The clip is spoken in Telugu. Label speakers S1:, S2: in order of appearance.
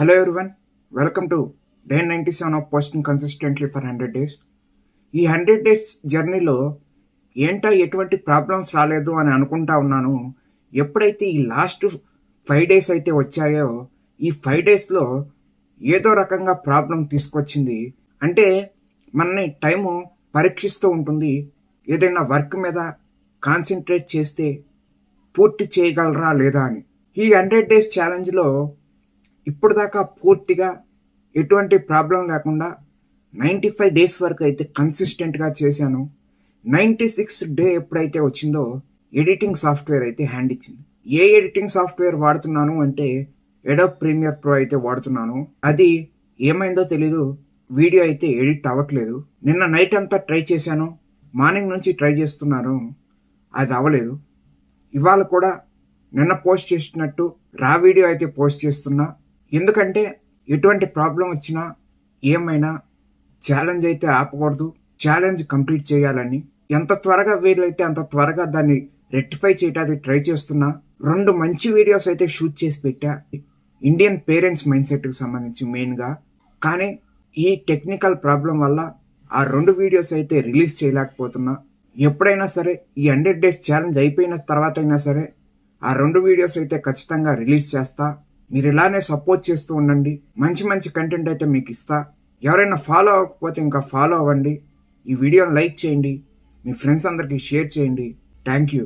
S1: Hello everyone, welcome to day 97 of posting consistently for 100 days. ఈ 100 డేస్ జర్నీలో ఎటువంటి ప్రాబ్లమ్స్ రాలేదు అని అనుకుంటా ఉన్నాను. ఎప్పుడైతే ఈ లాస్ట్ 5 డేస్ అయితే వచ్చాయో, ఈ 5 డేస్లో ఏదో రకంగా ప్రాబ్లం తీసుకొచ్చింది. అంటే మనని టైము పరీక్షిస్తూ ఉంటుంది. ఏదైనా వర్క్ మీద కాన్సన్ట్రేట్ చేస్తే పూర్తి చేయగలరా లేదా అని. ఈ 100 డేస్ ఛాలెంజ్లో ఇప్పుడు దాకా పూర్తిగా ఎటువంటి ప్రాబ్లం లేకుండా 95 డేస్ వరకు అయితే కన్సిస్టెంట్గా చేశాను. 96 డే ఎప్పుడైతే వచ్చిందో ఎడిటింగ్ సాఫ్ట్వేర్ అయితే హ్యాండ్ ఇచ్చింది. ఏ ఎడిటింగ్ సాఫ్ట్వేర్ వాడుతున్నాను అంటే అడోబ్ ప్రీమియర్ ప్రో అయితే వాడుతున్నాను. అది ఏమైందో తెలీదు, వీడియో అయితే ఎడిట్ అవ్వట్లేదు. నిన్న నైట్ అంతా ట్రై చేశాను, మార్నింగ్ నుంచి ట్రై చేస్తున్నాను, అది అవ్వలేదు. ఇవాళ కూడా నిన్న పోస్ట్ చేసినట్టు రా వీడియో అయితే పోస్ట్ చేస్తున్నా. ఎందుకంటే ఎటువంటి ప్రాబ్లం వచ్చినా ఏమైనా ఛాలెంజ్ అయితే ఆపకూడదు, ఛాలెంజ్ కంప్లీట్ చేయాలని. ఎంత త్వరగా వీలైతే అంత త్వరగా దాన్ని రెక్టిఫై చేయడానికి ట్రై చేస్తున్నా. 2 మంచి వీడియోస్ అయితే షూట్ చేసి పెట్టా, ఇండియన్ పేరెంట్స్ మైండ్ సెట్కి సంబంధించి మెయిన్గా. కానీ ఈ టెక్నికల్ ప్రాబ్లం వల్ల ఆ 2 వీడియోస్ అయితే రిలీజ్ చేయలేకపోతున్నా. ఎప్పుడైనా సరే ఈ 100 డేస్ ఛాలెంజ్ అయిపోయిన తర్వాత అయినా సరే ఆ 2 వీడియోస్ అయితే ఖచ్చితంగా రిలీజ్ చేస్తా. మీరు ఇలానే సపోర్ట్ చేస్తూ ఉండండి, మంచి మంచి కంటెంట్ అయితే మీకు ఇస్తా. ఎవరైనా ఫాలో అవ్వకపోతే ఇంకా ఫాలో అవ్వండి. ఈ వీడియోని లైక్ చేయండి, మీ ఫ్రెండ్స్ అందరికీ షేర్ చేయండి. Thank you.